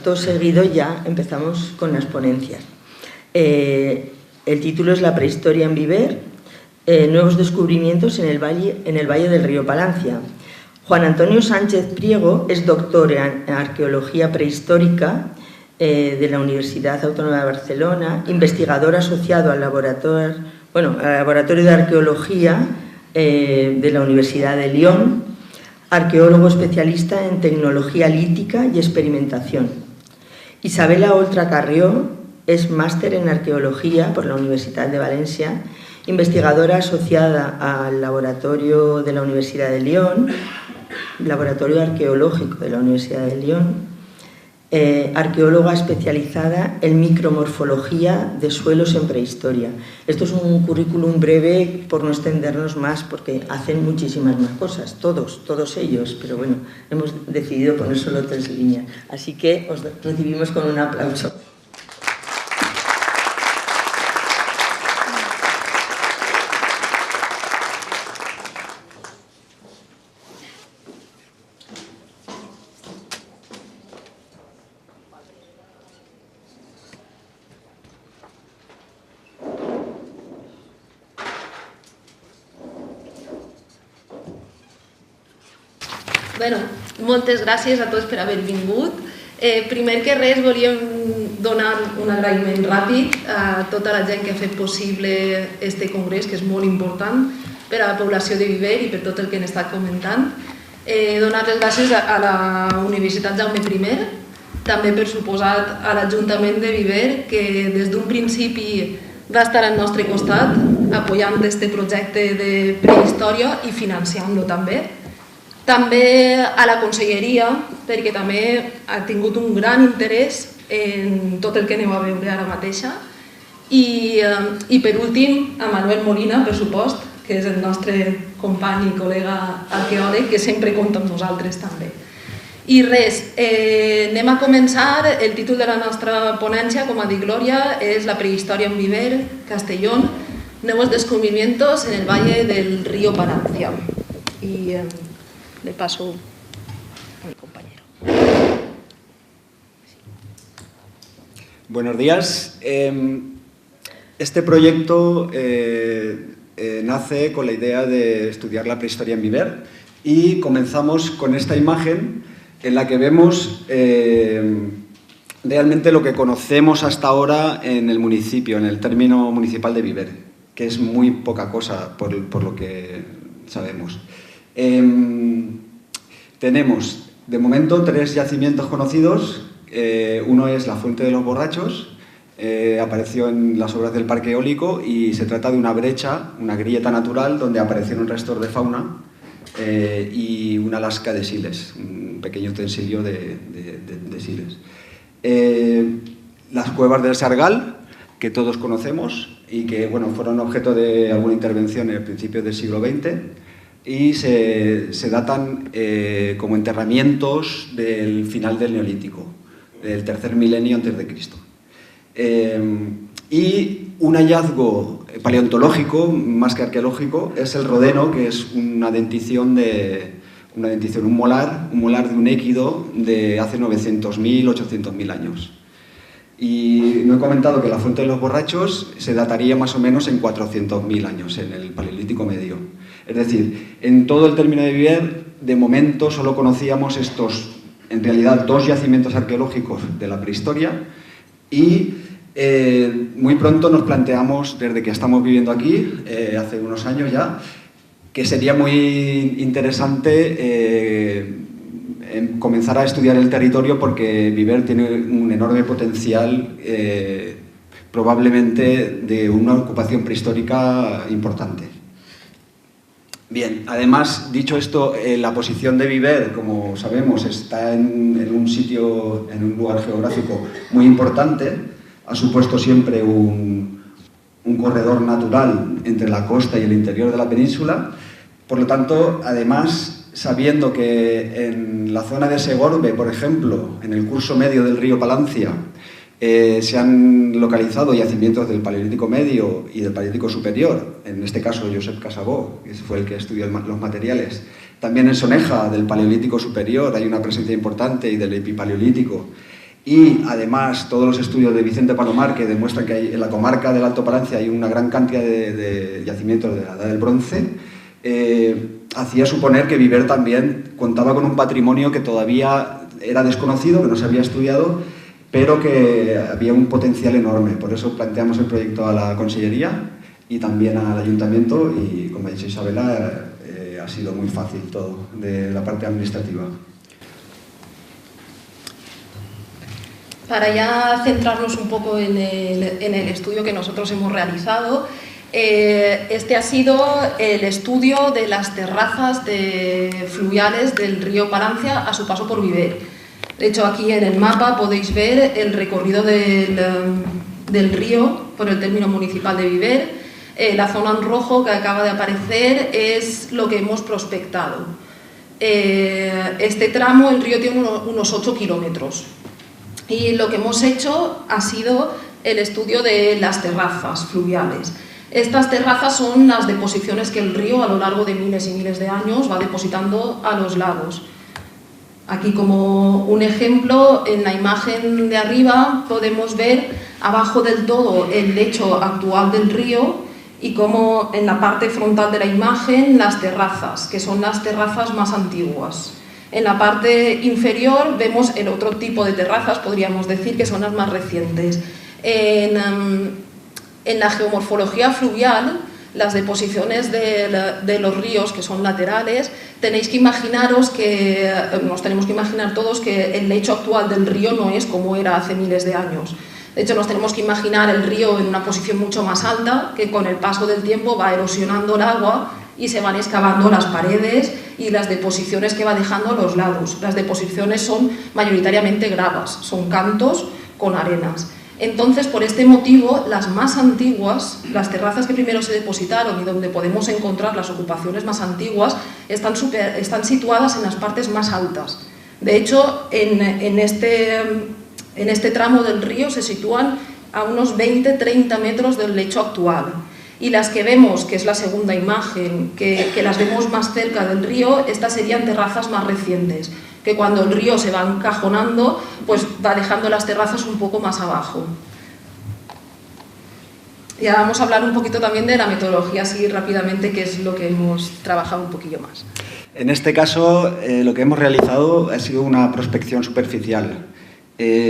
acto seguido ya empezamos con las ponencias. El título es La prehistoria en Viver, nuevos descubrimientos en el valle del río Palancia. Juan Antonio Sánchez Priego es doctor en arqueología prehistórica de la Universidad Autónoma de Barcelona, investigador asociado al Laboratorio de Arqueología de la Universidad de Lyon, arqueólogo especialista en tecnología lítica y experimentación. Isabela Oltra Carrió es máster en arqueología por la Universidad de Valencia, investigadora asociada al laboratorio de la Universidad de Lyon, laboratorio arqueológico de la Universidad de Lyon, arqueóloga especializada en micromorfología de suelos en prehistoria. Esto es un currículum breve por no extendernos más porque hacen muchísimas más cosas, todos ellos, pero bueno, hemos decidido poner solo 3 líneas. Así que os recibimos con un aplauso. Bueno, moltes gràcies a tots per haver vingut. Primer que res volíem donar un agraïment ràpid a tota la gent que ha fet possible este congrés, que és molt important per a la població de Viver i per tot el que hem estat comentant. Donar les gràcies a la Universitat Jaume I, també per suposat a l'Ajuntament de Viver, que des d'un principi va estar al nostre costat apoyant este projecte de prehistòria i financiant-lo també. També a la Conselleria, perquè també ha tingut un gran interès en tot el que aneu a veure ara mateixa. I per últim, a Manuel Molina, per supost, que és el nostre company i col·lega arqueòleg, que sempre compta amb nosaltres també. I res, anem a començar. El títol de la nostra ponència, com ha dit Glòria, és La prehistòria en Viver, Castellón, nuevos descubrimientos en el valle del río Palancia. Y le paso a mi compañero. Buenos días. Este proyecto nace con la idea de estudiar la prehistoria en Viver y comenzamos con esta imagen en la que vemos realmente lo que conocemos hasta ahora en el municipio, en el término municipal de Viver, que es muy poca cosa por lo que sabemos. Tenemos de momento 3 yacimientos conocidos. Uno es la Fuente de los Borrachos, apareció en las obras del parque eólico y se trata de una brecha, una grieta natural donde aparecieron restos de fauna y una lasca de siles, un pequeño utensilio de siles. Las cuevas del Sargal, que todos conocemos y que fueron objeto de alguna intervención en el principio del siglo XX, y se datan como enterramientos del final del Neolítico, del 3er milenio antes de Cristo. Y un hallazgo paleontológico, más que arqueológico, es el rodeno, que es una dentición, un molar de un équido de hace 900.000, 800.000 años. Y no he comentado que la Fuente de los Borrachos se dataría más o menos en 400.000 años, en el Paleolítico Medio. Es decir, en todo el término de Viver, de momento solo conocíamos estos, en realidad, 2 yacimientos arqueológicos de la prehistoria y muy pronto nos planteamos, desde que estamos viviendo aquí, hace unos años ya, que sería muy interesante comenzar a estudiar el territorio porque Viver tiene un enorme potencial, probablemente de una ocupación prehistórica importante. Bien, además, dicho esto, la posición de Viver, como sabemos, está en un sitio, en un lugar geográfico muy importante. Ha supuesto siempre un corredor natural entre la costa y el interior de la península. Por lo tanto, además, sabiendo que en la zona de Segorbe, por ejemplo, en el curso medio del río Palancia, se han localizado yacimientos del Paleolítico Medio y del Paleolítico Superior, en este caso Josep Casabó, que fue el que estudió los materiales. También en Soneja, del Paleolítico Superior, hay una presencia importante y del Epipaleolítico. y además todos los estudios de Vicente Palomar que demuestran que en la comarca del Alto Palancia hay una gran cantidad de yacimientos de la Edad del Bronce, hacía suponer que Viver también contaba con un patrimonio que todavía era desconocido, que no se había estudiado, pero que había un potencial enorme. Por eso planteamos el proyecto a la Consellería y también al Ayuntamiento, y como ha dicho Isabela, ha sido muy fácil todo de la parte administrativa. Para ya centrarnos un poco en el estudio que nosotros hemos realizado, este ha sido el estudio de las terrazas fluviales del río Palancia a su paso por Viver. De hecho, aquí en el mapa podéis ver el recorrido del río por el término municipal de Viver. La zona en rojo que acaba de aparecer es lo que hemos prospectado. Este tramo, el río tiene unos 8 kilómetros. Y lo que hemos hecho ha sido el estudio de las terrazas fluviales. Estas terrazas son las deposiciones que el río a lo largo de miles y miles de años va depositando a los lagos. Aquí, como un ejemplo, en la imagen de arriba podemos ver abajo del todo el lecho actual del río y como en la parte frontal de la imagen las terrazas, que son las terrazas más antiguas. En la parte inferior vemos el otro tipo de terrazas, podríamos decir que son las más recientes. En la geomorfología fluvial, las deposiciones de los ríos, que son laterales, tenéis que imaginaros que, nos tenemos que imaginar todos que el lecho actual del río no es como era hace miles de años. De hecho, nos tenemos que imaginar el río en una posición mucho más alta, que con el paso del tiempo va erosionando el agua y se van excavando las paredes y las deposiciones que va dejando a los lados. Las deposiciones son mayoritariamente gravas, son cantos con arenas. Entonces, por este motivo, las más antiguas, las terrazas que primero se depositaron y donde podemos encontrar las ocupaciones más antiguas, están situadas en las partes más altas. De hecho, en este tramo del río se sitúan a unos 20-30 metros del lecho actual. Y las que vemos, que es la segunda imagen, que las vemos más cerca del río, estas serían terrazas más recientes, que cuando el río se va encajonando, pues va dejando las terrazas un poco más abajo. Y ahora vamos a hablar un poquito también de la metodología, así rápidamente, que es lo que hemos trabajado un poquillo más. En este caso, lo que hemos realizado ha sido una prospección superficial.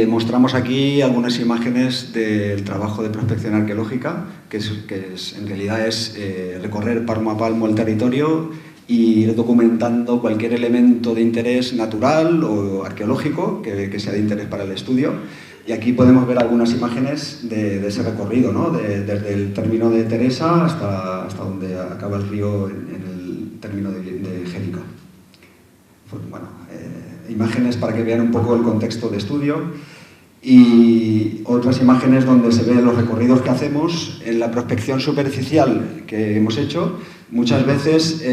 Mostramos aquí algunas imágenes del trabajo de prospección arqueológica, que en realidad es recorrer palmo a palmo el territorio y ir documentando cualquier elemento de interés natural o arqueológico que sea de interés para el estudio. Y aquí podemos ver algunas imágenes de ese recorrido, ¿no? Desde el término de Teresa hasta donde acaba el río en el término de Génica. Bueno, imágenes para que vean un poco el contexto de estudio y otras imágenes donde se ven los recorridos que hacemos. En la prospección superficial que hemos hecho, muchas veces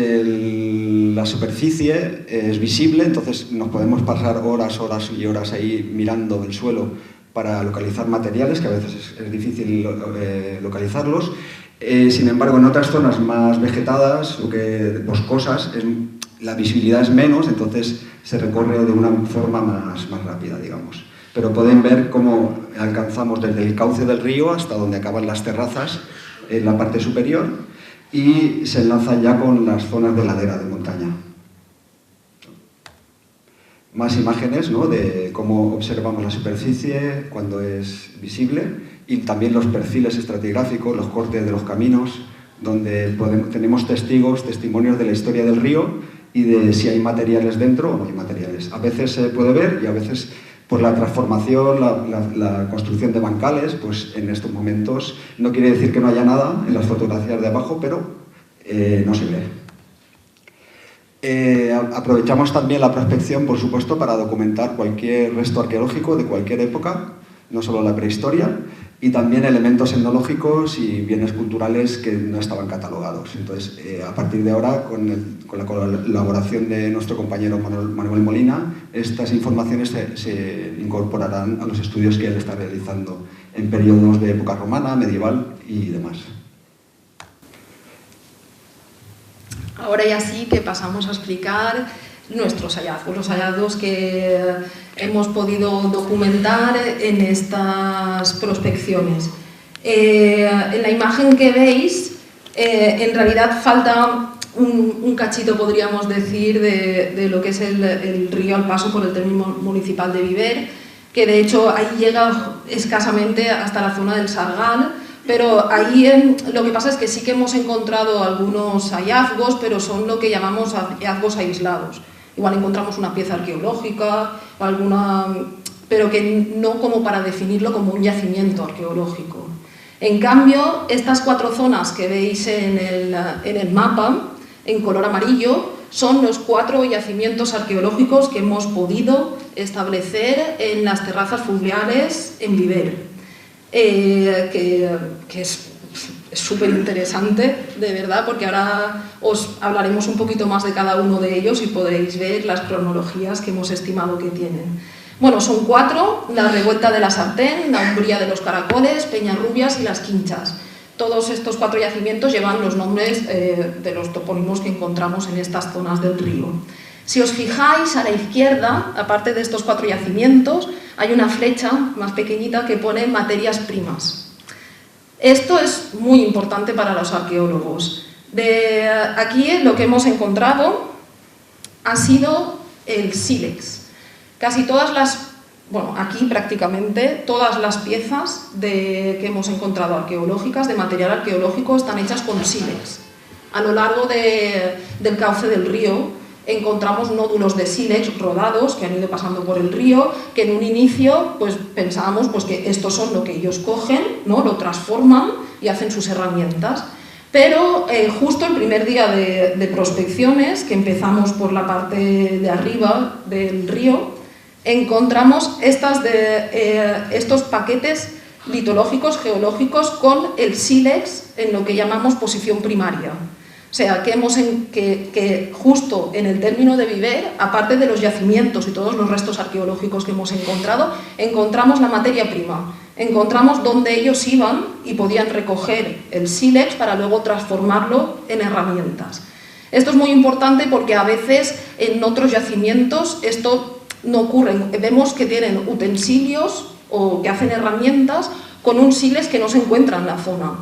la superficie es visible, entonces nos podemos pasar horas y horas ahí mirando el suelo para localizar materiales, que a veces es difícil localizarlos. Sin embargo, en otras zonas más vegetadas o boscosas, la visibilidad es menos, entonces se recorre de una forma más rápida, digamos. Pero pueden ver cómo alcanzamos desde el cauce del río hasta donde acaban las terrazas en la parte superior y se enlazan ya con las zonas de ladera de montaña. Más imágenes, ¿no?, de cómo observamos la superficie cuando es visible y también los perfiles estratigráficos, los cortes de los caminos, donde tenemos testimonios de la historia del río y de si hay materiales dentro o no hay materiales. A veces se puede ver y a veces por la transformación, la construcción de bancales, pues en estos momentos no quiere decir que no haya nada en las fotografías de abajo, pero no se ve. Aprovechamos también la prospección, por supuesto, para documentar cualquier resto arqueológico de cualquier época, no solo la prehistoria, y también elementos etnológicos y bienes culturales que no estaban catalogados. Entonces, a partir de ahora, con la colaboración de nuestro compañero Manuel Molina, estas informaciones se incorporarán a los estudios que él está realizando en periodos de época romana, medieval y demás. Ahora ya sí que pasamos a explicar nuestros hallazgos, los hallazgos que hemos podido documentar en estas prospecciones. En la imagen que veis, en realidad falta un cachito, podríamos decir, de lo que es el río al paso por el término municipal de Viver, que de hecho ahí llega escasamente hasta la zona del Sargal, pero ahí lo que pasa es que sí que hemos encontrado algunos hallazgos, pero son lo que llamamos hallazgos aislados. Igual encontramos una pieza arqueológica, o pero que no como para definirlo como un yacimiento arqueológico. En cambio, estas 4 zonas que veis en el mapa, en color amarillo, son los 4 yacimientos arqueológicos que hemos podido establecer en las terrazas fluviales en Viver, que es súper interesante, de verdad, porque ahora os hablaremos un poquito más de cada uno de ellos y podréis ver las cronologías que hemos estimado que tienen. Bueno, son 4, la Revuelta de la Sartén, la Umbría de los Caracoles, Peñarrubias y las Quinchas. Todos estos 4 yacimientos llevan los nombres de los topónimos que encontramos en estas zonas del río. Si os fijáis, a la izquierda, aparte de estos 4 yacimientos, hay una flecha más pequeñita que pone materias primas. Esto es muy importante para los arqueólogos. Aquí lo que hemos encontrado ha sido el sílex. Casi todas las, bueno, aquí prácticamente todas las piezas que hemos encontrado arqueológicas, de material arqueológico, están hechas con sílex. A lo largo del cauce del río encontramos nódulos de sílex rodados que han ido pasando por el río, que en un inicio pues, pensábamos pues, que estos son lo que ellos cogen, ¿no? Lo transforman y hacen sus herramientas. Pero justo el primer día de prospecciones, que empezamos por la parte de arriba del río, encontramos estos paquetes litológicos, geológicos, con el sílex en lo que llamamos posición primaria. O sea, que justo en el término de Viver, aparte de los yacimientos y todos los restos arqueológicos que hemos encontrado, encontramos la materia prima. Encontramos dónde ellos iban y podían recoger el sílex para luego transformarlo en herramientas. Esto es muy importante porque a veces en otros yacimientos esto no ocurre. Vemos que tienen utensilios o que hacen herramientas con un sílex que no se encuentra en la zona.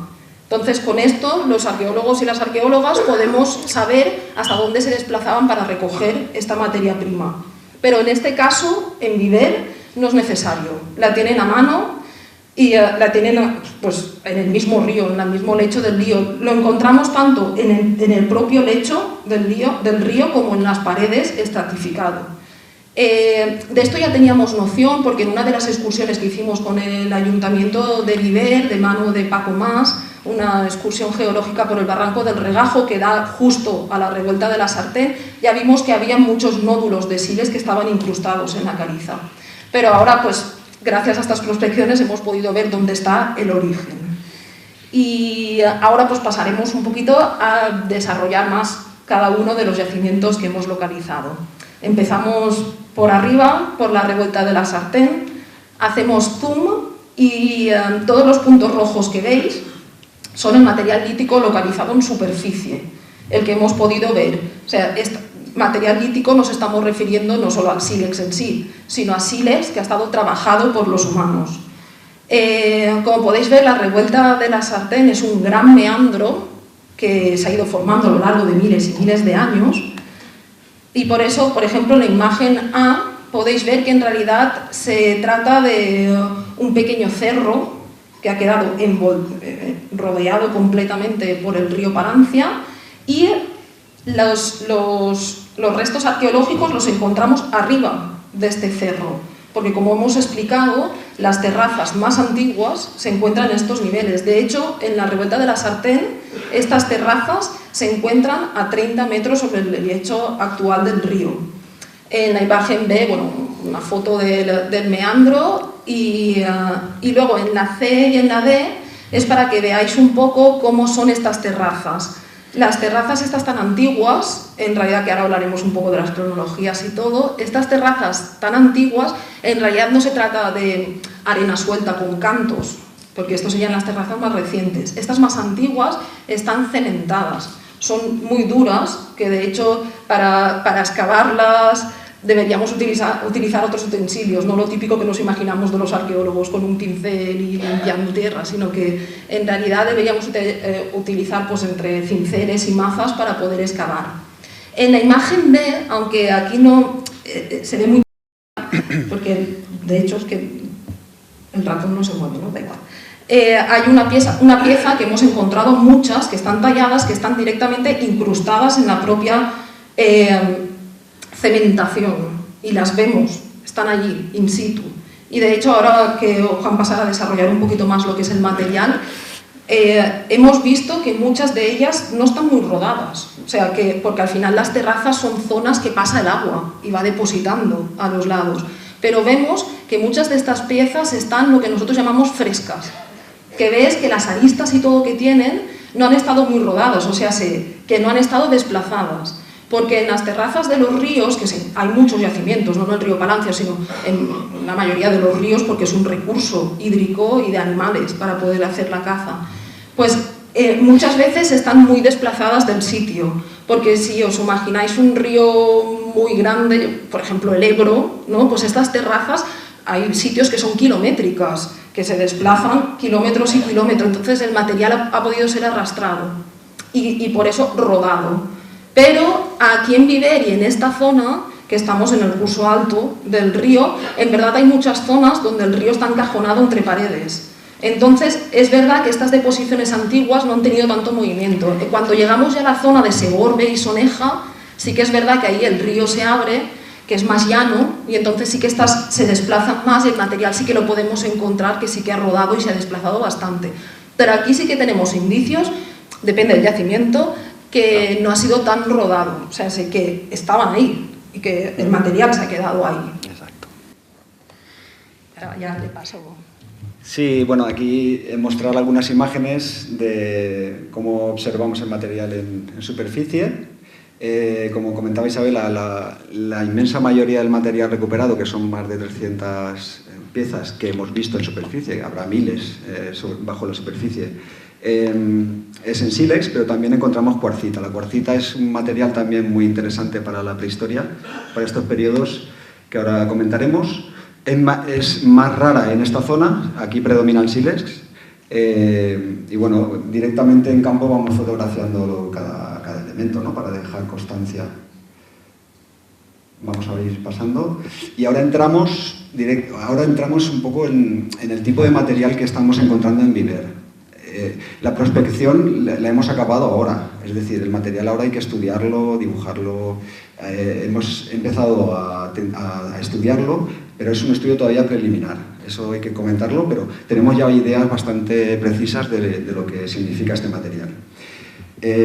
Entonces, con esto, los arqueólogos y las arqueólogas podemos saber hasta dónde se desplazaban para recoger esta materia prima. Pero en este caso, en Viver, no es necesario. La tienen a mano y la tienen pues, en el mismo río, en el mismo lecho del río. Lo encontramos tanto en el propio lecho del río como en las paredes estratificado. De esto ya teníamos noción porque en una de las excursiones que hicimos con el Ayuntamiento de Viver, de mano de Paco Mas, una excursión geológica por el Barranco del Regajo que da justo a la Revuelta de la Sartén, ya vimos que había muchos nódulos de sílex que estaban incrustados en la caliza. Pero ahora, pues, gracias a estas prospecciones hemos podido ver dónde está el origen. Y ahora pues pasaremos un poquito a desarrollar más cada uno de los yacimientos que hemos localizado. Empezamos por arriba, por la Revuelta de la Sartén, hacemos zoom y todos los puntos rojos que veis son el material lítico localizado en superficie, el que hemos podido ver. O sea, este material lítico nos estamos refiriendo no solo al sílex en sí, sino a sílex que ha estado trabajado por los humanos. Como podéis ver, la Revuelta de la Sartén es un gran meandro que se ha ido formando a lo largo de miles y miles de años. Y por eso, por ejemplo, en la imagen A podéis ver que en realidad se trata de un pequeño cerro que ha quedado rodeado completamente por el río Palancia y los restos arqueológicos los encontramos arriba de este cerro, porque como hemos explicado, las terrazas más antiguas se encuentran en estos niveles. De hecho, en la Revuelta de la Sartén, estas terrazas se encuentran a 30 metros sobre el lecho actual del río. En la imagen B, bueno, una foto del meandro y luego en la C y en la D es para que veáis un poco cómo son estas terrazas. Las terrazas estas tan antiguas, en realidad que ahora hablaremos un poco de las cronologías y todo, estas terrazas tan antiguas, en realidad no se trata de arena suelta con cantos, porque estos serían las terrazas más recientes. Estas más antiguas están cementadas, son muy duras, que de hecho para excavarlas deberíamos utilizar otros utensilios, no lo típico que nos imaginamos de los arqueólogos con un pincel y limpiando tierra, sino que en realidad deberíamos utilizar pues, entre cinceles y mazas para poder excavar. En la imagen B, aunque aquí no se ve muy... porque de hecho es que el ratón no se mueve, ¿no? Da igual. Hay una pieza que hemos encontrado muchas, que están talladas, que están directamente incrustadas en la propia cementación, y las vemos, están allí, in situ. Y de hecho, ahora que Juan pasará a desarrollar un poquito más lo que es el material, hemos visto que muchas de ellas no están muy rodadas, o sea que, porque al final las terrazas son zonas que pasa el agua y va depositando a los lados, pero vemos que muchas de estas piezas están lo que nosotros llamamos frescas, que ves que las aristas y todo que tienen no han estado muy rodadas, o sea, que no han estado desplazadas. Porque en las terrazas de los ríos, que hay muchos yacimientos, no en el río Palancia, sino en la mayoría de los ríos, porque es un recurso hídrico y de animales para poder hacer la caza, pues muchas veces están muy desplazadas del sitio, porque si os imagináis un río muy grande, por ejemplo el Ebro, ¿no? Pues estas terrazas, hay sitios que son kilométricas, que se desplazan kilómetros y kilómetros, entonces el material ha podido ser arrastrado y por eso rodado. Pero aquí en Viver y en esta zona, que estamos en el curso alto del río, en verdad hay muchas zonas donde el río está encajonado entre paredes. Entonces, es verdad que estas deposiciones antiguas no han tenido tanto movimiento. Cuando llegamos ya a la zona de Segorbe y Soneja, sí que es verdad que ahí el río se abre, que es más llano, y entonces sí que estas se desplazan más y el material sí que lo podemos encontrar, que sí que ha rodado y se ha desplazado bastante. Pero aquí sí que tenemos indicios, depende del yacimiento, que no ha sido tan rodado, o sea, sé que estaban ahí y que el material se ha quedado ahí. Exacto. Ahora ya le paso. Sí, bueno, aquí he mostrado algunas imágenes de cómo observamos el material en superficie. Como comentaba Isabel, la inmensa mayoría del material recuperado, que son más de 300 piezas que hemos visto en superficie, habrá miles bajo la superficie, es en sílex, pero también encontramos cuarcita. La cuarcita es un material también muy interesante para la prehistoria, para estos periodos que ahora comentaremos. Es más rara en esta zona, aquí predomina el sílex, y bueno, directamente en campo vamos fotografiando cada elemento, ¿no? Para dejar constancia. Vamos a ir pasando. Y ahora entramos un poco en el tipo de material que estamos encontrando en Viver. La prospección la hemos acabado ahora, es decir, el material ahora hay que estudiarlo, dibujarlo. Hemos empezado a estudiarlo, pero es un estudio todavía preliminar, eso hay que comentarlo, pero tenemos ya ideas bastante precisas de lo que significa este material.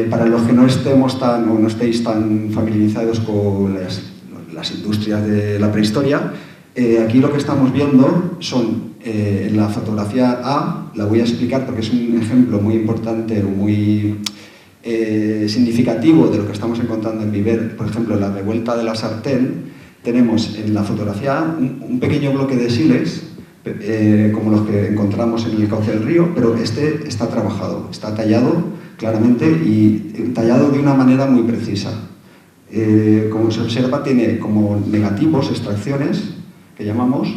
Para los que no estéis tan familiarizados con las industrias de la prehistoria, aquí lo que estamos viendo son, en la fotografía A, la voy a explicar porque es un ejemplo muy importante, muy significativo de lo que estamos encontrando en Viver. Por ejemplo, en la revuelta de la Sartén, tenemos en la fotografía A un pequeño bloque de sílex, como los que encontramos en el cauce del río, pero este está trabajado, está tallado claramente y tallado de una manera muy precisa. Como se observa, tiene como negativos, extracciones, que llamamos,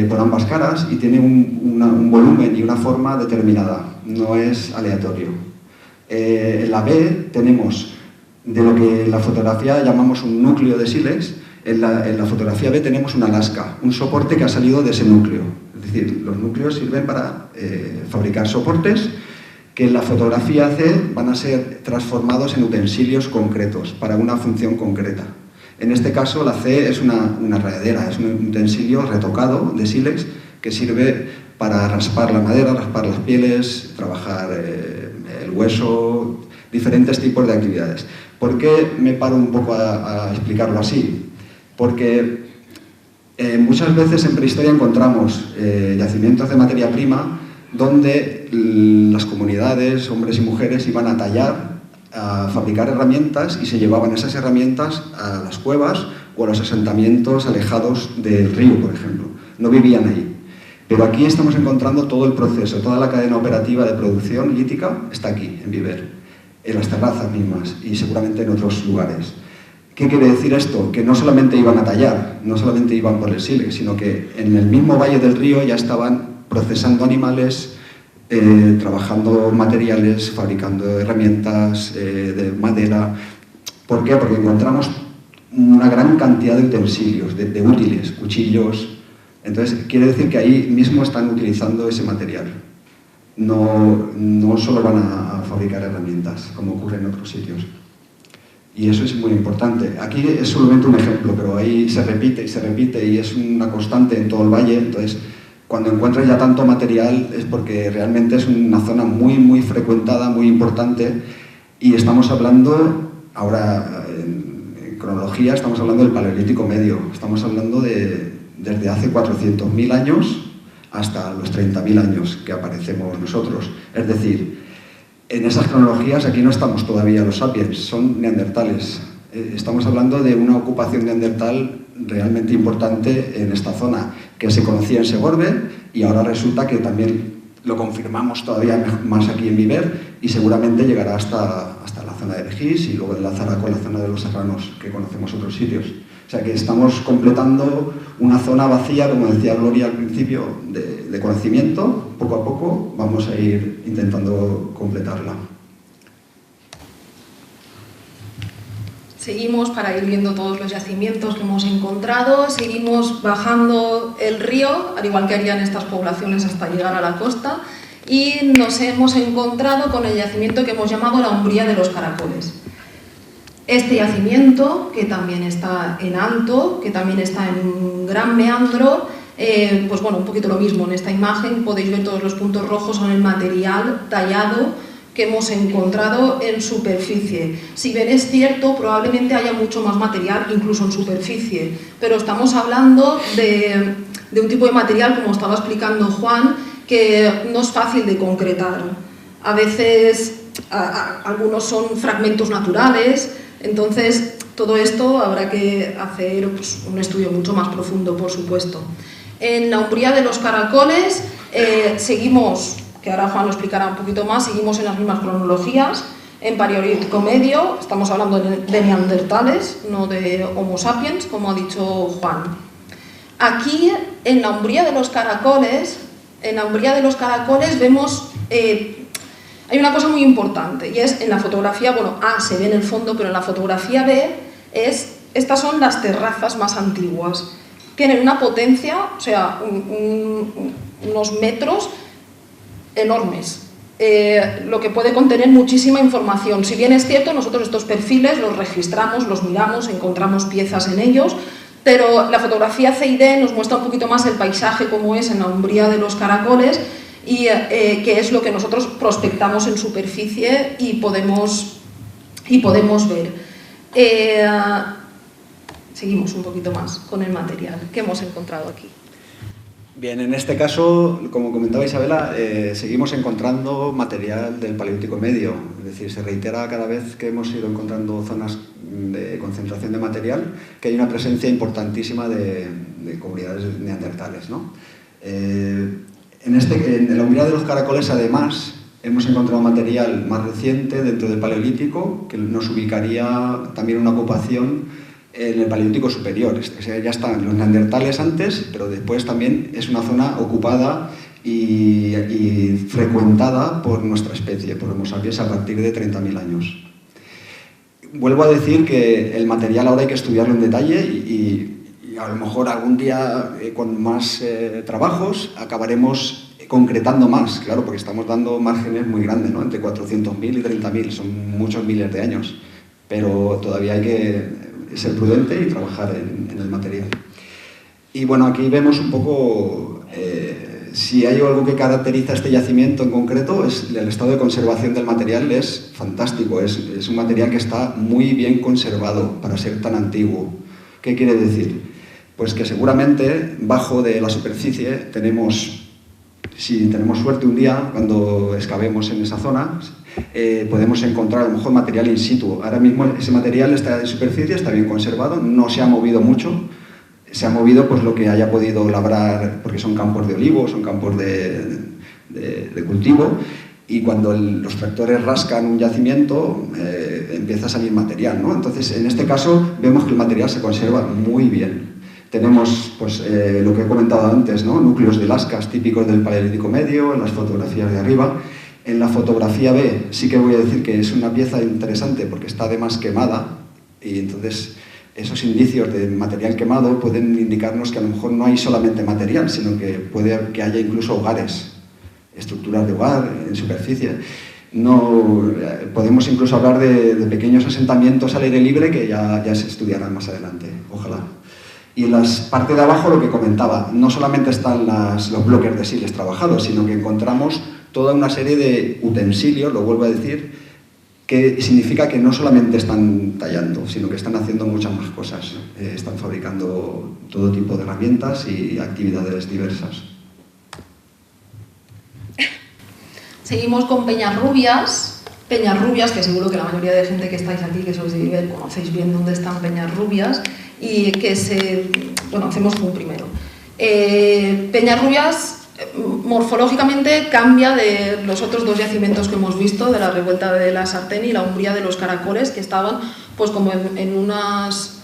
por ambas caras, y tiene un volumen y una forma determinada, no es aleatorio. En la B tenemos de lo que en la fotografía llamamos un núcleo de sílex. En la fotografía B tenemos una lasca, un soporte que ha salido de ese núcleo. Es decir, los núcleos sirven para fabricar soportes que en la fotografía C van a ser transformados en utensilios concretos para una función concreta. En este caso, la C es una rayadera, es un utensilio retocado de sílex que sirve para raspar la madera, raspar las pieles, trabajar el hueso, diferentes tipos de actividades. ¿Por qué me paro un poco a explicarlo así? Porque muchas veces en prehistoria encontramos yacimientos de materia prima donde las comunidades, hombres y mujeres, iban a tallar, a fabricar herramientas y se llevaban esas herramientas a las cuevas o a los asentamientos alejados del río, por ejemplo. No vivían ahí. Pero aquí estamos encontrando todo el proceso, toda la cadena operativa de producción lítica está aquí, en Viver. en las terrazas mismas y seguramente en otros lugares. ¿Qué quiere decir esto? Que no solamente iban a tallar, no solamente iban por el sílex, sino que en el mismo valle del río ya estaban procesando animales, trabajando materiales, fabricando herramientas de madera. ¿Por qué? Porque encontramos una gran cantidad de utensilios, de útiles, cuchillos. Entonces, quiere decir que ahí mismo están utilizando ese material. No solo van a fabricar herramientas, como ocurre en otros sitios. Y eso es muy importante. Aquí es solamente un ejemplo, pero ahí se repite y es una constante en todo el valle. Entonces, cuando encuentras ya tanto material es porque realmente es una zona muy, muy frecuentada, muy importante. Y estamos hablando, ahora en cronología, estamos hablando del Paleolítico Medio. Estamos hablando desde hace 400.000 años hasta los 30.000 años que aparecemos nosotros. Es decir, en esas cronologías aquí no estamos todavía los sapiens, son neandertales. Estamos hablando de una ocupación neandertal realmente importante en esta zona, que se conocía en Segorbe y ahora resulta que también lo confirmamos todavía más aquí en Viver y seguramente llegará hasta la zona de Begís y luego enlazará con la zona de los Serranos, que conocemos otros sitios. O sea que estamos completando una zona vacía, como decía Gloria al principio, de conocimiento. Poco a poco vamos a ir intentando completarla. Seguimos para ir viendo todos los yacimientos que hemos encontrado, seguimos bajando el río, al igual que harían estas poblaciones hasta llegar a la costa, y nos hemos encontrado con el yacimiento que hemos llamado la Umbría de los Caracoles. Este yacimiento, que también está en alto, que también está en un gran meandro, pues bueno, un poquito lo mismo. En esta imagen podéis ver todos los puntos rojos, son el material tallado que hemos encontrado en superficie. Si bien es cierto, probablemente haya mucho más material, incluso en superficie, pero estamos hablando de un tipo de material, como estaba explicando Juan, que no es fácil de concretar. A veces algunos son fragmentos naturales, entonces todo esto habrá que hacer pues, un estudio mucho más profundo, por supuesto. En la Umbría de los Caracoles seguimos, que ahora Juan lo explicará un poquito más, seguimos en las mismas cronologías. En Paleolítico Medio estamos hablando de neandertales, no de Homo sapiens, como ha dicho Juan. Aquí, en la Umbría de los Caracoles, vemos, hay una cosa muy importante, y es en la fotografía, bueno, A se ve en el fondo, pero en la fotografía B, estas son las terrazas más antiguas. Tienen una potencia, o sea, unos metros enormes, lo que puede contener muchísima información. Si bien es cierto, nosotros estos perfiles los registramos, los miramos, encontramos piezas en ellos, pero la fotografía C y D nos muestra un poquito más el paisaje como es en la Umbría de los Caracoles y que es lo que nosotros prospectamos en superficie y podemos ver. Seguimos un poquito más con el material que hemos encontrado aquí. Bien, en este caso, como comentaba Isabela, seguimos encontrando material del Paleolítico Medio, es decir, se reitera cada vez que hemos ido encontrando zonas de concentración de material que hay una presencia importantísima de comunidades neandertales, ¿no? En la Umbría de los Caracoles, además, hemos encontrado material más reciente dentro del Paleolítico que nos ubicaría también una ocupación en el Paleolítico Superior. O sea, ya están los neandertales antes, pero después también es una zona ocupada y frecuentada por nuestra especie, por Homo sapiens, a partir de 30.000 años. Vuelvo a decir que el material ahora hay que estudiarlo en detalle y a lo mejor algún día con más trabajos acabaremos concretando más, claro, porque estamos dando márgenes muy grandes, ¿no? Entre 400.000 y 30.000, son muchos miles de años, pero todavía hay que ser prudente y trabajar en el material. Y bueno, aquí vemos un poco, si hay algo que caracteriza este yacimiento en concreto, es el estado de conservación del material, es fantástico, es un material que está muy bien conservado para ser tan antiguo. ¿Qué quiere decir? Pues que seguramente bajo de la superficie tenemos, si tenemos suerte un día, cuando excavemos en esa zona, podemos encontrar a lo mejor material in situ. Ahora mismo ese material está en superficie, está bien conservado, no se ha movido mucho, se ha movido pues lo que haya podido labrar, porque son campos de olivos, son campos de cultivo, y cuando los tractores rascan un yacimiento empieza a salir material, ¿no? Entonces, en este caso, vemos que el material se conserva muy bien. Tenemos pues, lo que he comentado antes, ¿no? Núcleos de lascas típicos del Paleolítico Medio, en las fotografías de arriba. En la fotografía B sí que voy a decir que es una pieza interesante porque está además quemada y entonces esos indicios de material quemado pueden indicarnos que a lo mejor no hay solamente material, sino que puede que haya incluso hogares, estructuras de hogar en superficie. No, podemos incluso hablar de pequeños asentamientos al aire libre que ya se estudiarán más adelante, ojalá. Y en la parte de abajo lo que comentaba, no solamente están los bloques de siles trabajados, sino que encontramos toda una serie de utensilios, lo vuelvo a decir, que significa que no solamente están tallando, sino que están haciendo muchas más cosas. Están fabricando todo tipo de herramientas y actividades diversas. Seguimos con Peñarrubias, que seguro que la mayoría de gente que estáis aquí, que sois de Viver, conocéis bien dónde están Peñarrubias, y que hacemos un primero. Peñarrubias morfológicamente cambia de los otros dos yacimientos que hemos visto, de la revuelta de la Sartén y la Umbría de los Caracoles, que estaban pues como en unas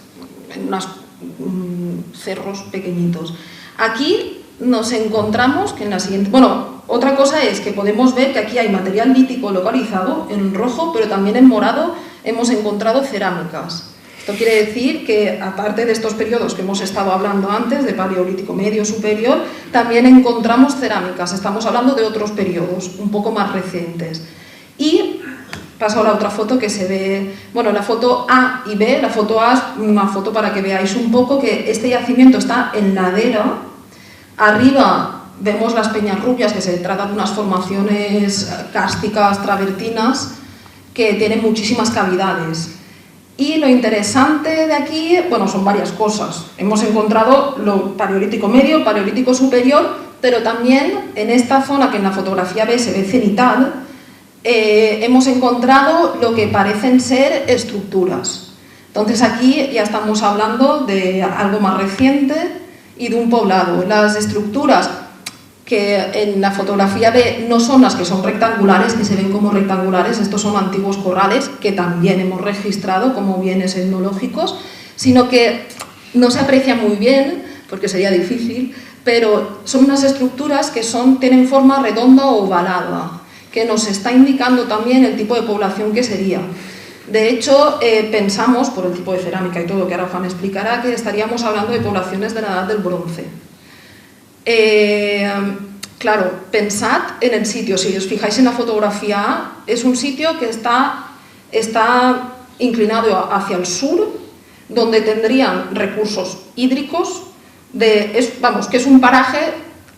cerros pequeñitos. Aquí nos encontramos que en la siguiente... Bueno, otra cosa es que podemos ver que aquí hay material lítico localizado en rojo, pero también en morado hemos encontrado cerámicas. Esto quiere decir que, aparte de estos periodos que hemos estado hablando antes, de Paleolítico Medio, Superior, también encontramos cerámicas. Estamos hablando de otros periodos, un poco más recientes. Y paso a la otra foto que se ve... Bueno, la foto A y B. La foto A es una foto para que veáis un poco que este yacimiento está en ladera. Arriba vemos las Peñarrubias, que se trata de unas formaciones kársticas travertinas que tienen muchísimas cavidades. Y lo interesante de aquí, bueno, son varias cosas. Hemos encontrado lo Paleolítico Medio, Paleolítico Superior, pero también en esta zona que en la fotografía B se ve cenital, hemos encontrado lo que parecen ser estructuras. Entonces aquí ya estamos hablando de algo más reciente y de un poblado. Las estructuras que en la fotografía B no son las que son rectangulares, que se ven como rectangulares, estos son antiguos corrales que también hemos registrado como bienes etnológicos, sino que no se aprecia muy bien, porque sería difícil, pero son unas estructuras que tienen forma redonda o ovalada, que nos está indicando también el tipo de población que sería. De hecho, pensamos, por el tipo de cerámica y todo, que ahora Juan explicará, que estaríamos hablando de poblaciones de la Edad del Bronce. Claro, pensad en el sitio, si os fijáis en la fotografía A, es un sitio que está inclinado hacia el sur, donde tendrían recursos hídricos, que es un paraje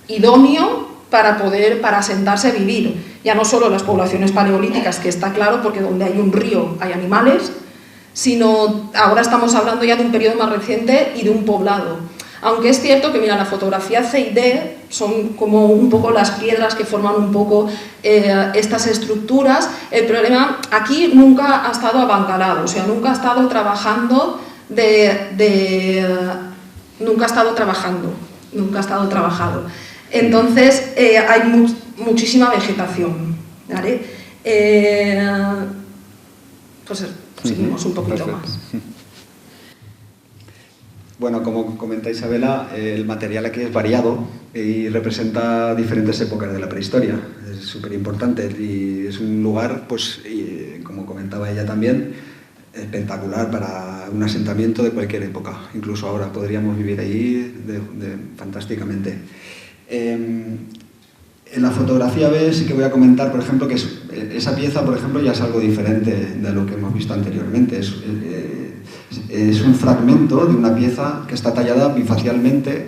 idóneo para asentarse a vivir. Ya no solo las poblaciones paleolíticas, que está claro, porque donde hay un río hay animales, sino ahora estamos hablando ya de un periodo más reciente y de un poblado. Aunque es cierto que, mira, la fotografía C y D son como un poco las piedras que forman un poco estas estructuras. El problema aquí nunca ha estado abancalado, o sea, nunca ha estado trabajando nunca ha estado trabajado. Entonces hay muchísima vegetación, ¿vale? Pues seguimos un poquito más. Bueno, como comenta Isabela, el material aquí es variado y representa diferentes épocas de la prehistoria. Es súper importante y es un lugar, pues, como comentaba ella también, espectacular para un asentamiento de cualquier época. Incluso ahora podríamos vivir ahí fantásticamente. En la fotografía B sí que voy a comentar, por ejemplo, que esa pieza, por ejemplo, ya es algo diferente de lo que hemos visto anteriormente. Es un fragmento de una pieza que está tallada bifacialmente,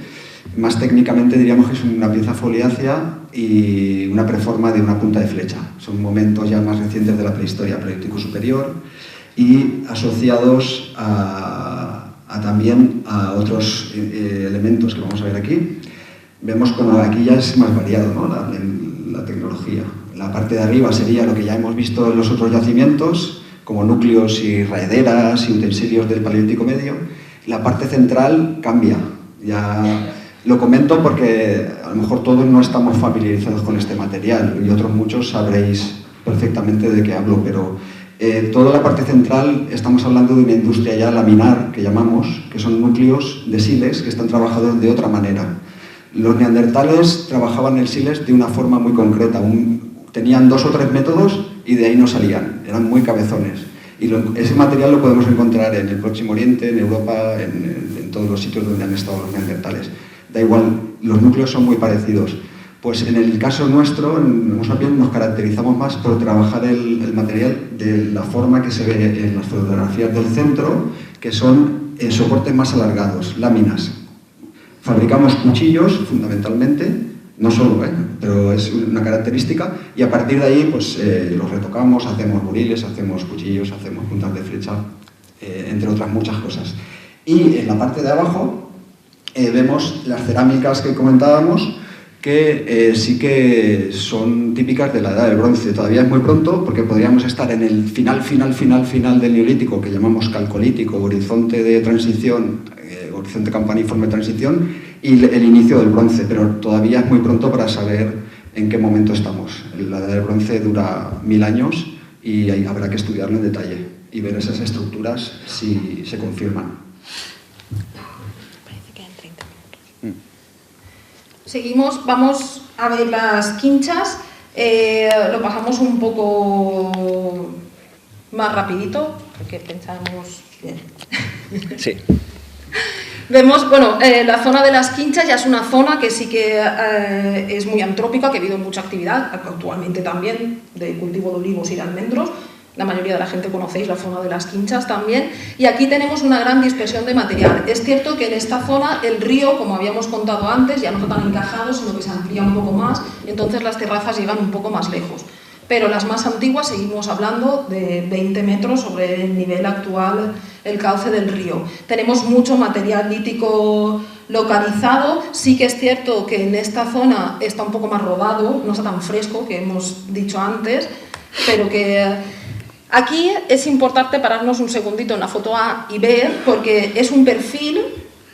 más técnicamente diríamos que es una pieza foliácea y una preforma de una punta de flecha. Son momentos ya más recientes de la prehistoria, Paleolítico Superior, y asociados también a otros elementos que vamos a ver aquí. Vemos como aquí ya es más variado, ¿no? la tecnología. La parte de arriba sería lo que ya hemos visto en los otros yacimientos, como núcleos y raederas y utensilios del Paleolítico Medio. La parte central cambia. Ya Lo comento porque a lo mejor todos no estamos familiarizados con este material y otros muchos sabréis perfectamente de qué hablo, pero toda la parte central estamos hablando de una industria ya laminar, que llamamos, que son núcleos de sílex que están trabajados de otra manera. Los neandertales trabajaban el sílex de una forma muy concreta, tenían 2 o 3 métodos y de ahí no salían, eran muy cabezones. Y ese material lo podemos encontrar en el Próximo Oriente, en Europa, en todos los sitios donde han estado los neandertales. Da igual, los núcleos son muy parecidos. Pues en el caso nuestro, en Homo sapiens, nos caracterizamos más por trabajar el material de la forma que se ve en las fotografías del centro, que son soportes más alargados, láminas. Fabricamos cuchillos, fundamentalmente, no solo, pero es una característica, y a partir de ahí pues, los retocamos, hacemos buriles, hacemos cuchillos, hacemos puntas de flecha, entre otras muchas cosas. Y en la parte de abajo vemos las cerámicas que comentábamos, que sí que son típicas de la Edad del Bronce. Todavía es muy pronto porque podríamos estar en el final del Neolítico, que llamamos calcolítico, horizonte de transición, horizonte campaniforme de transición, y el inicio del Bronce, pero todavía es muy pronto para saber en qué momento estamos. La Edad del Bronce dura 1000 años y ahí habrá que estudiarlo en detalle y ver esas estructuras si se confirman. Seguimos, vamos a ver las quinchas, lo pasamos un poco más rapidito, porque pensamos bien. Sí. Vemos, bueno, la zona de las quinchas ya es una zona que sí que es muy antrópica, que ha habido mucha actividad, actualmente también, de cultivo de olivos y de almendros. La mayoría de la gente conocéis la zona de las quinchas también, y aquí tenemos una gran dispersión de material. Es cierto que en esta zona el río, como habíamos contado antes, ya no está tan encajado, sino que se amplía un poco más, entonces las terrazas llegan un poco más lejos. Pero las más antiguas seguimos hablando de 20 metros sobre el nivel actual, el cauce del río. Tenemos mucho material lítico localizado. Sí que es cierto que en esta zona está un poco más rodado, no está tan fresco, que hemos dicho antes, pero que aquí es importante pararnos un segundito en la foto A y B, porque es un perfil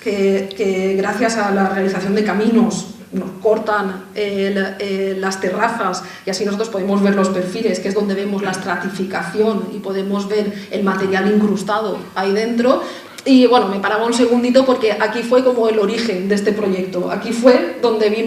que gracias a la realización de caminos nos cortan las terrazas y así nosotros podemos ver los perfiles, que es donde vemos la estratificación y podemos ver el material incrustado ahí dentro. Y bueno, me paraba un segundito porque aquí fue como el origen de este proyecto. Aquí fue donde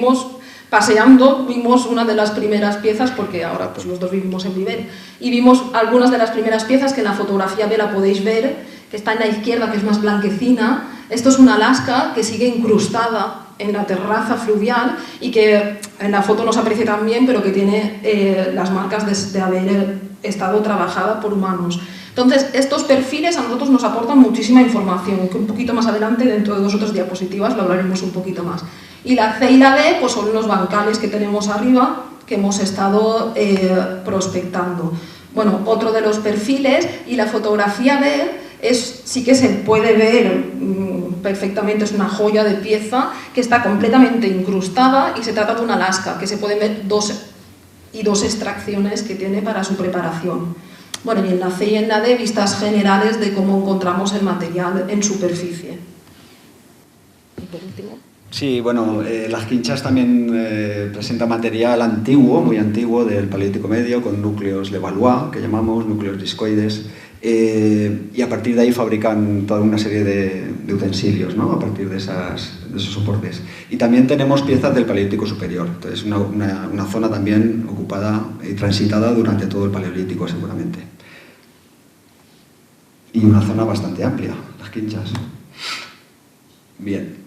paseando, vimos una de las primeras piezas, porque ahora pues los dos vivimos en Viver, y vimos algunas de las primeras piezas que en la fotografía B la podéis ver, que está en la izquierda, que es más blanquecina. Esto es una lasca que sigue incrustada en la terraza fluvial y que en la foto no se aprecia tan bien, pero que tiene las marcas de haber estado trabajada por humanos. Entonces, estos perfiles a nosotros nos aportan muchísima información, que un poquito más adelante, dentro de 2 o 3 diapositivas, lo hablaremos un poquito más. Y la C y la D pues son los bancales que tenemos arriba, que hemos estado prospectando. Bueno, otro de los perfiles, y la fotografía D sí que se puede ver perfectamente, es una joya de pieza que está completamente incrustada y se trata de una lasca, que se pueden ver dos extracciones que tiene para su preparación. Bueno, y en la C y en la D, vistas generales de cómo encontramos el material en superficie. Y por último. Sí, bueno, las quinchas también presentan material antiguo, muy antiguo, del Paleolítico Medio, con núcleos Levallois, que llamamos, núcleos discoides, y a partir de ahí fabrican toda una serie de utensilios, ¿no? A partir de esos soportes. Y también tenemos piezas del Paleolítico Superior, entonces una zona también ocupada y transitada durante todo el Paleolítico, seguramente. Y una zona bastante amplia, las quinchas. Bien.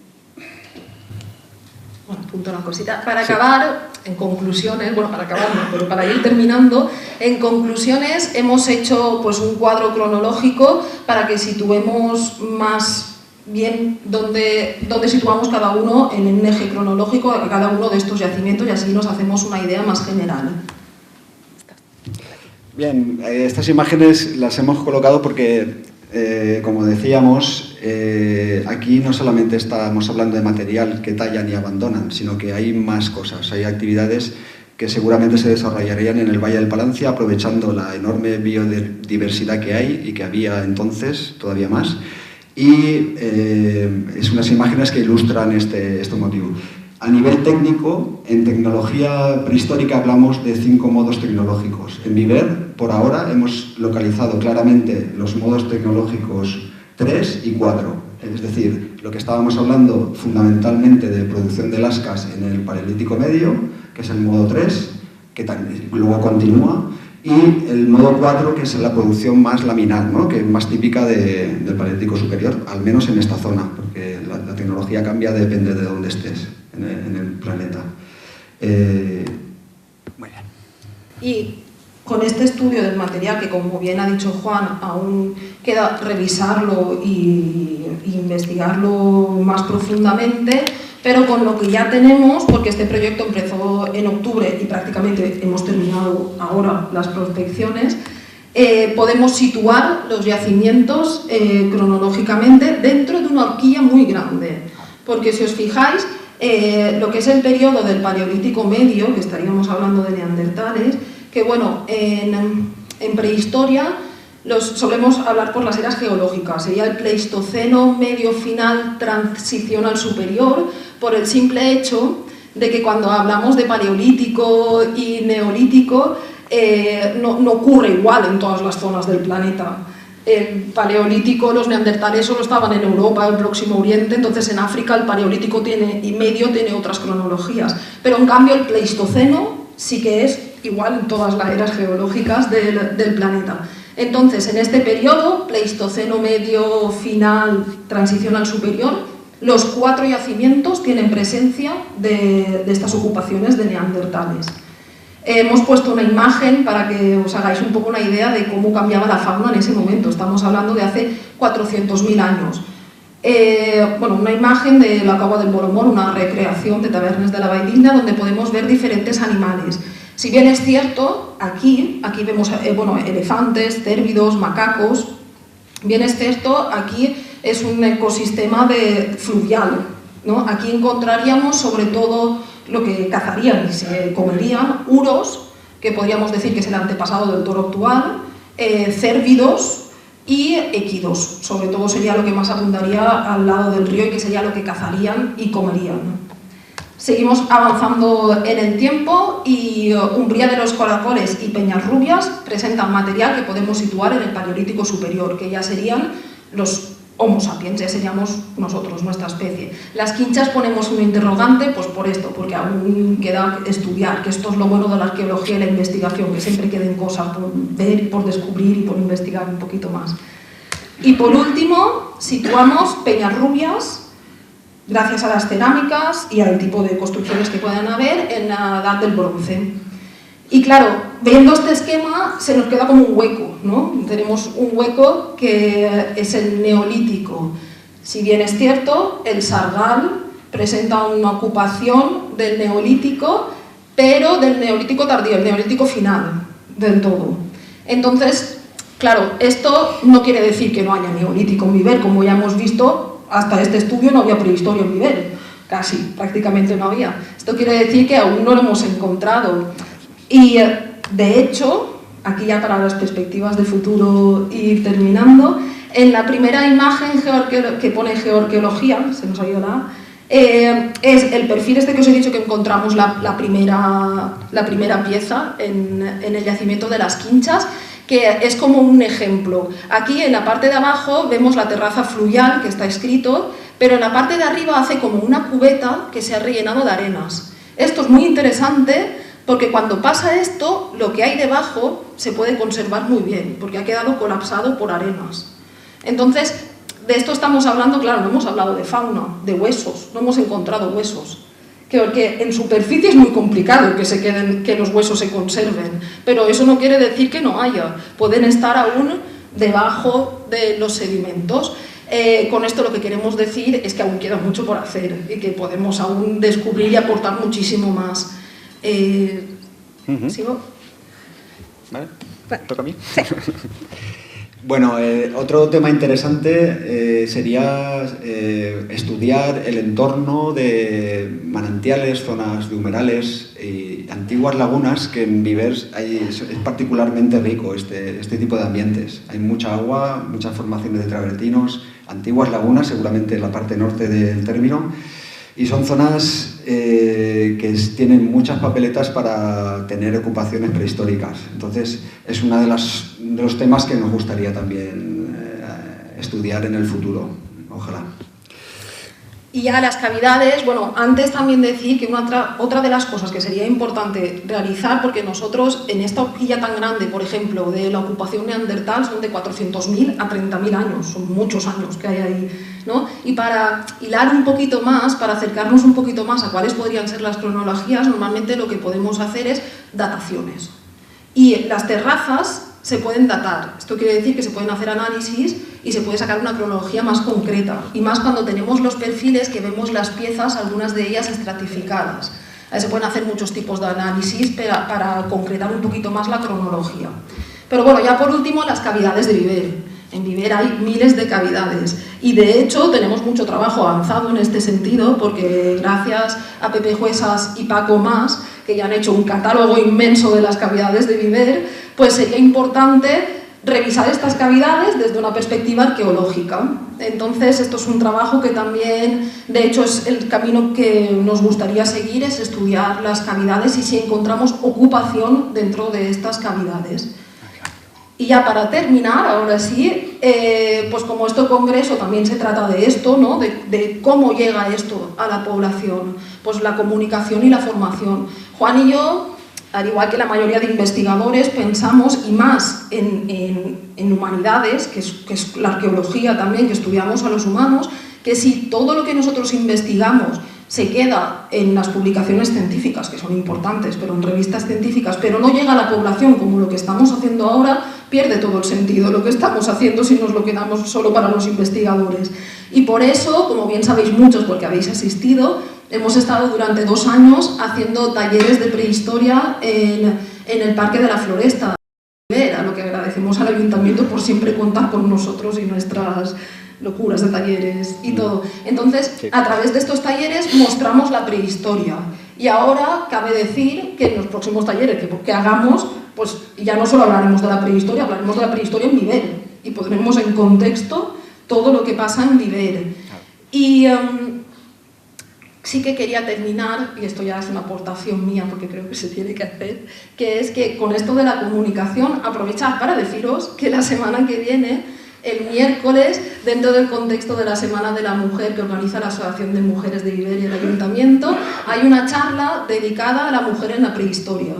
Bueno, apunto una cosita. Para acabar, en conclusiones, bueno, para acabar no, pero para ir terminando, en conclusiones hemos hecho pues un cuadro cronológico para que situemos más bien dónde situamos cada uno en un eje cronológico a cada uno de estos yacimientos y así nos hacemos una idea más general. Bien, estas imágenes las hemos colocado porque, como decíamos, aquí no solamente estamos hablando de material que tallan y abandonan, sino que hay más cosas, hay actividades que seguramente se desarrollarían en el Valle del Palancia, aprovechando la enorme biodiversidad que hay y que había entonces, todavía más, y es unas imágenes que ilustran este motivo. A nivel técnico, en tecnología prehistórica hablamos de 5 modos tecnológicos. En Viver, por ahora, hemos localizado claramente los modos tecnológicos 3 y 4. Es decir, lo que estábamos hablando fundamentalmente de producción de lascas en el Paleolítico Medio, que es el modo 3, que luego continúa, y el modo 4, que es la producción más laminar, ¿no? Que es más típica del Paleolítico Superior, al menos en esta zona, porque la tecnología cambia, depende de dónde estés en el planeta. Muy bien. Y con este estudio del material, que como bien ha dicho Juan, aún queda revisarlo y investigarlo más profundamente, pero con lo que ya tenemos, porque este proyecto empezó en octubre y prácticamente hemos terminado ahora las prospecciones, podemos situar los yacimientos cronológicamente dentro de una horquilla muy grande, porque si os fijáis, lo que es el periodo del Paleolítico Medio, que estaríamos hablando de neandertales, que bueno, en prehistoria solemos hablar por las eras geológicas, sería el Pleistoceno medio final, transición al superior, por el simple hecho de que cuando hablamos de Paleolítico y Neolítico no ocurre igual en todas las zonas del planeta. El Paleolítico, los neandertales solo estaban en Europa, el Próximo Oriente, entonces en África el Paleolítico medio tiene otras cronologías, pero en cambio el Pleistoceno sí que es igual en todas las eras geológicas del planeta. Entonces, en este periodo, Pleistoceno medio, final, transición al superior, los 4 yacimientos tienen presencia de estas ocupaciones de neandertales. Hemos puesto una imagen para que os hagáis un poco una idea de cómo cambiaba la fauna en ese momento. Estamos hablando de hace 400.000 años. Bueno, una imagen de la Cova del Boromor, una recreación de Tabernes de la Valldigna, donde podemos ver diferentes animales. Si bien es cierto, aquí vemos elefantes, cérvidos, macacos. Bien es cierto, aquí es un ecosistema fluvial, ¿no? Aquí encontraríamos sobre todo lo que cazarían y se comerían, uros, que podríamos decir que es el antepasado del toro actual, cérvidos y equidos. Sobre todo sería lo que más abundaría al lado del río y que sería lo que cazarían y comerían. Seguimos avanzando en el tiempo y Umbría de los Caracoles y Peñas Rubias presentan material que podemos situar en el Paleolítico Superior, que ya serían los Homo sapiens, ya seríamos nosotros, nuestra especie. Las Quinchas ponemos un interrogante, pues por esto, porque aún queda estudiar, que esto es lo bueno de la arqueología y la investigación, que siempre queden cosas por ver, por descubrir y por investigar un poquito más. Y por último, situamos Peñas Rubias, gracias a las cerámicas y al tipo de construcciones que puedan haber en la edad del bronce. Y claro, viendo este esquema se nos queda como un hueco, ¿no? Tenemos un hueco que es el Neolítico. Si bien es cierto, el Sargal presenta una ocupación del Neolítico, pero del Neolítico tardío, el Neolítico final del todo. Entonces, claro, esto no quiere decir que no haya Neolítico en Viver, como ya hemos visto. Hasta este estudio no había prehistoria en Viver, casi, prácticamente no había. Esto quiere decir que aún no lo hemos encontrado. Y de hecho, aquí ya para las perspectivas de futuro ir terminando, en la primera imagen que pone geoarqueología, se nos ha ido la es el perfil este que os he dicho que encontramos la primera pieza en el yacimiento de las Quinchas, que es como un ejemplo. Aquí en la parte de abajo vemos la terraza fluvial, que está escrito, pero en la parte de arriba hace como una cubeta que se ha rellenado de arenas. Esto es muy interesante porque cuando pasa esto, lo que hay debajo se puede conservar muy bien, porque ha quedado colapsado por arenas. Entonces, de esto estamos hablando, claro, no hemos hablado de fauna, de huesos, no hemos encontrado huesos. Que en superficie es muy complicado que los huesos se conserven, pero eso no quiere decir que no haya, pueden estar aún debajo de los sedimentos. Con esto lo que queremos decir es que aún queda mucho por hacer y que podemos aún descubrir y aportar muchísimo más. ¿Sigo? Vale, toca a mí. Bueno, otro tema interesante sería estudiar el entorno de manantiales, zonas de humedales y antiguas lagunas, que en Viver es particularmente rico este tipo de ambientes. Hay mucha agua, muchas formaciones de travertinos, antiguas lagunas, seguramente en la parte norte del término, y son zonas que tienen muchas papeletas para tener ocupaciones prehistóricas. Entonces, es uno de los temas que nos gustaría también estudiar en el futuro, ojalá. Y ya las cavidades, bueno, antes también decir que otra de las cosas que sería importante realizar, porque nosotros en esta horquilla tan grande, por ejemplo, de la ocupación neandertal, son de 400.000 a 30.000 años, son muchos años que hay ahí, ¿no? Y para hilar un poquito más, para acercarnos un poquito más a cuáles podrían ser las cronologías, normalmente lo que podemos hacer es dataciones. Y las terrazas se pueden datar. Esto quiere decir que se pueden hacer análisis y se puede sacar una cronología más concreta. Y más cuando tenemos los perfiles que vemos las piezas, algunas de ellas estratificadas. Ahí se pueden hacer muchos tipos de análisis para concretar un poquito más la cronología. Pero bueno, ya por último, las cavidades de Viver. En Viver hay miles de cavidades y de hecho tenemos mucho trabajo avanzado en este sentido porque gracias a Pepe Juesas y Paco Mas, que ya han hecho un catálogo inmenso de las cavidades de Viver, pues sería importante revisar estas cavidades desde una perspectiva arqueológica. Entonces esto es un trabajo que también, de hecho es el camino que nos gustaría seguir, es estudiar las cavidades y si encontramos ocupación dentro de estas cavidades. Y ya para terminar, ahora sí, pues como este congreso también se trata de esto, ¿no? de cómo llega esto a la población, pues la comunicación y la formación. Juan y yo, al igual que la mayoría de investigadores, pensamos, y más en humanidades, que es la arqueología también, que estudiamos a los humanos, que si todo lo que nosotros investigamos se queda en las publicaciones científicas, que son importantes, pero en revistas científicas, pero no llega a la población como lo que estamos haciendo ahora, pierde todo el sentido lo que estamos haciendo si nos lo quedamos solo para los investigadores. Y por eso, como bien sabéis muchos porque habéis asistido, hemos estado durante 2 años haciendo talleres de prehistoria en el Parque de la Floresta, a lo que agradecemos al Ayuntamiento por siempre contar con nosotros y nuestras locuras de talleres y todo. Entonces, a través de estos talleres mostramos la prehistoria. Y ahora cabe decir que en los próximos talleres que hagamos, pues ya no solo hablaremos de la prehistoria, hablaremos de la prehistoria en Viver y pondremos en contexto todo lo que pasa en Viver. Y sí que quería terminar, y esto ya es una aportación mía porque creo que se tiene que hacer, que es que con esto de la comunicación aprovechar para deciros que la semana que viene, el miércoles, dentro del contexto de la Semana de la Mujer que organiza la Asociación de Mujeres de Viver y el Ayuntamiento, hay una charla dedicada a la mujer en la prehistoria.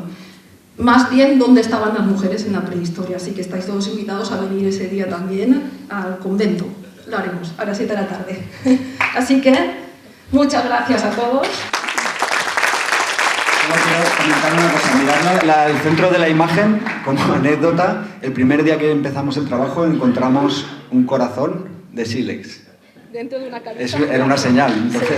Más bien, dónde estaban las mujeres en la prehistoria. Así que estáis todos invitados a venir ese día también al convento. Lo haremos a las 7 de la tarde. Así que, muchas gracias a todos. Solo quiero comentar una cosa, mirad el centro de la imagen, como anécdota, el primer día que empezamos el trabajo encontramos un corazón de sílex. Dentro de una cabeza. Eso era una señal, entonces...